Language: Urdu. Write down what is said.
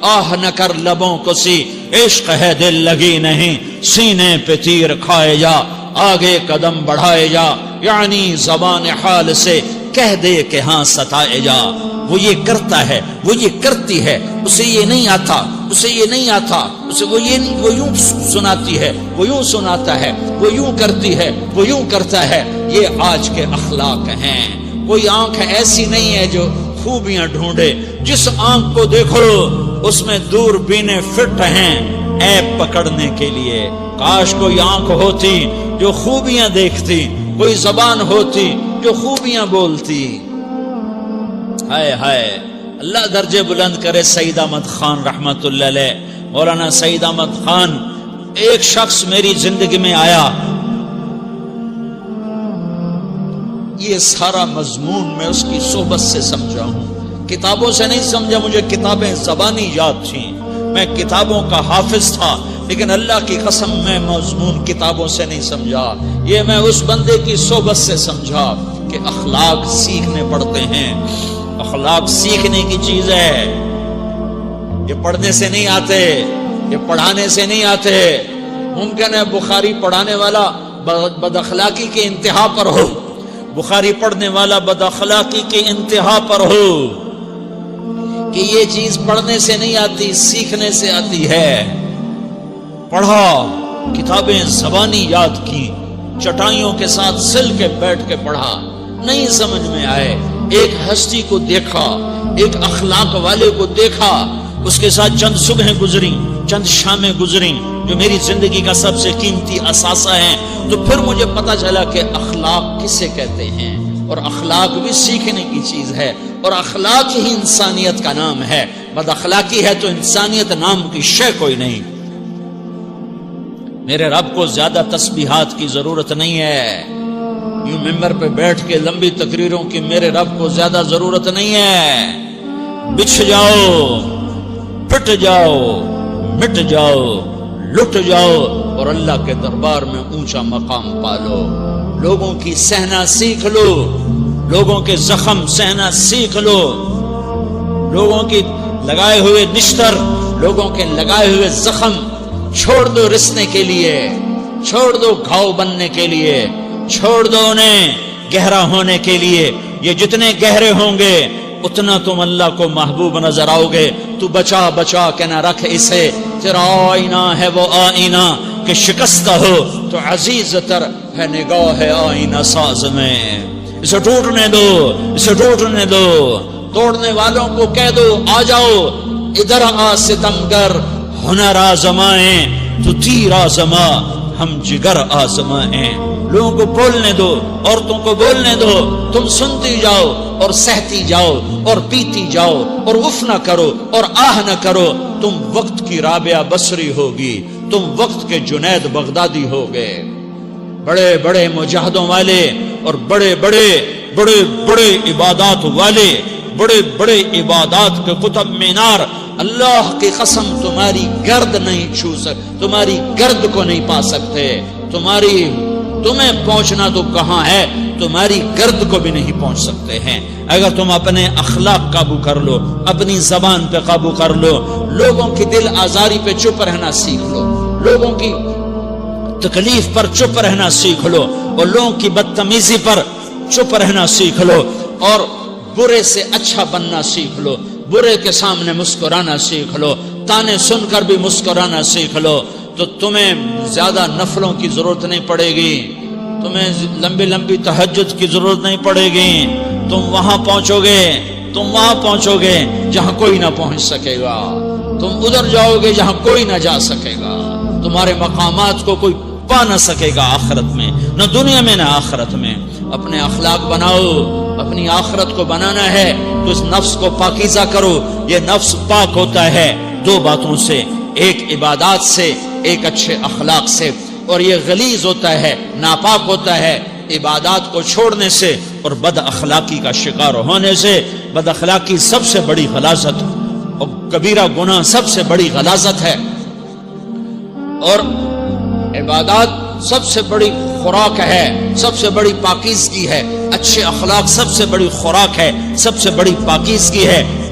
آہ نہ کر لبوں کو سی، عشق ہے دل لگی نہیں، سینے پہ تیر کھائے جا، آگے قدم بڑھائے جا، یعنی زبان حال سے کہہ دے کہ ہاں ستائے جا۔ وہ یہ کرتا ہے، وہ یہ کرتی ہے، اسے یہ نہیں آتا، اسے یہ نہیں آتا، اسے وہ یوں سناتی ہے، وہ یوں سناتا ہے، وہ یوں کرتی ہے، وہ یوں کرتا ہے۔ یہ آج کے اخلاق ہیں۔ کوئی آنکھ ایسی نہیں ہے جو خوبیاں ڈھونڈے، جس آنکھ کو دیکھو اس میں دوربینیں فٹ ہیں عیب پکڑنے کے لیے۔ کاش کوئی آنکھ ہوتی جو خوبیاں دیکھتی، کوئی زبان ہوتی جو خوبیاں بولتی۔ ہائے ہائے، اللہ درجے بلند کرے سعید احمد خان رحمت اللہ علیہ، مولانا سعید احمد خان۔ ایک شخص میری زندگی میں آیا، یہ سارا مضمون میں اس کی صحبت سے سمجھا ہوں، کتابوں سے نہیں سمجھا۔ مجھے کتابیں زبانی یاد تھیں، میں کتابوں کا حافظ تھا، لیکن اللہ کی قسم میں مضمون کتابوں سے نہیں سمجھا۔ یہ میں اس بندے کی صحبت سے سمجھا کہ اخلاق سیکھنے پڑتے ہیں۔ اخلاق سیکھنے کی چیز ہے، یہ پڑھنے سے نہیں آتے، یہ پڑھانے سے نہیں آتے۔ ممکن ہے بخاری پڑھانے والا بد اخلاقی کے انتہا پر ہو، بخاری پڑھنے والا بد اخلاقی کے انتہا پر ہو، کہ یہ چیز پڑھنے سے نہیں آتی، سیکھنے سے آتی ہے۔ پڑھا، کتابیں زبانی یاد کی، چٹائیوں کے ساتھ سل کے بیٹھ کے پڑھا، نہیں سمجھ میں آئے، ایک ہستی کو دیکھا، ایک اخلاق والے کو دیکھا، اس کے ساتھ چند صبحیں گزری، چند شامیں گزری جو میری زندگی کا سب سے قیمتی اثاثہ ہیں، تو پھر مجھے پتا چلا کہ اخلاق کسے کہتے ہیں، اور اخلاق بھی سیکھنے کی چیز ہے، اور اخلاق ہی انسانیت کا نام ہے۔ بد اخلاقی ہے تو انسانیت نام کی شے کوئی نہیں۔ میرے رب کو زیادہ تسبیحات کی ضرورت نہیں ہے، یوں ممبر پہ بیٹھ کے لمبی تقریروں کی میرے رب کو زیادہ ضرورت نہیں ہے۔ بچھ جاؤ، پٹ جاؤ، مٹ جاؤ، لٹ جاؤ، اور اللہ کے دربار میں اونچا مقام پالو۔ لوگوں کی سہنا سیکھ لو، لوگوں کے زخم سہنا سیکھ لو، لوگوں کی لگائے ہوئے نشتر، لوگوں کے لگائے ہوئے زخم چھوڑ دو رسنے کے لیے، چھوڑ دو گھاؤ بننے کے لیے، چھوڑ دو انہیں گہرا ہونے کے لیے۔ یہ جتنے گہرے ہوں گے اتنا تم اللہ کو محبوب نظر آؤ گے۔ تو بچا بچا کے نہ رکھ اسے، تیرا آئینہ ہے وہ آئینہ کہ شکستہ ہو تو عزیز تر ہے نگاہ آئینہ ساز میں۔ اسے ٹوٹنے دو، اسے ٹوٹنے دو۔ توڑنے والوں کو کہہ دو آ جاؤ ادھر آ ستمگر، ہنر آزمائیں تو تیر آزما، ہم جگر آزمائیں۔ لوگوں کو بولنے دو، عورتوں کو بولنے دو، تم سنتی جاؤ اور سہتی جاؤ اور پیتی جاؤ اور اف نہ کرو اور آہ نہ کرو۔ تم وقت کی رابعہ بصری ہوگی، تم وقت کے جنید بغدادی ہوگے۔ بڑے بڑے مجاہدوں والے اور بڑے بڑے بڑے بڑے عبادات والے، بڑے بڑے عبادات کے قطب مینار، اللہ کی قسم تمہاری گرد نہیں چھو سکتے، تمہاری گرد کو نہیں پا سکتے۔ تمہیں پہنچنا تو کہاں ہے، تمہاری گرد کو بھی نہیں پہنچ سکتے ہیں۔ اگر تم اپنے اخلاق قابو کر لو، اپنی زبان پہ قابو کر لو، لوگوں کی دل آزاری پہ چپ رہنا سیکھ لو، لوگوں کی تکلیف پر چپ رہنا سیکھ لو، اور لوگوں کی بدتمیزی پر چپ رہنا سیکھ لو، اور برے سے اچھا بننا سیکھ لو، برے کے سامنے مسکرانا سیکھ لو، تانے سن کر بھی مسکرانا سیکھ لو، تو تمہیں زیادہ نفلوں کی ضرورت نہیں پڑے گی، تمہیں لمبی لمبی تہجد کی ضرورت نہیں پڑے گی۔ تم وہاں پہنچو گے، تم وہاں پہنچو گے جہاں کوئی نہ پہنچ سکے گا، تم ادھر جاؤ گے جہاں کوئی نہ جا سکے گا، تمہارے مقامات کو کوئی پا نہ سکے گا آخرت میں، نہ دنیا میں نہ آخرت میں۔ اپنے اخلاق بناؤ، اپنی آخرت کو بنانا ہے تو اس نفس کو پاکیزہ کرو۔ یہ نفس پاک ہوتا ہے دو باتوں سے، ایک عبادات سے، ایک اچھے اخلاق سے، اور یہ غلیظ ہوتا ہے، ناپاک ہوتا ہے عبادات کو چھوڑنے سے اور بد اخلاقی کا شکار ہونے سے۔ بد اخلاقی سب سے بڑی غلاظت اور کبیرہ گناہ سب سے بڑی غلاظت ہے، اور عبادات سب سے بڑی خوراک ہے، سب سے بڑی پاکیزگی ہے۔ اچھے اخلاق سب سے بڑی خوراک ہے، سب سے بڑی پاکیزگی ہے۔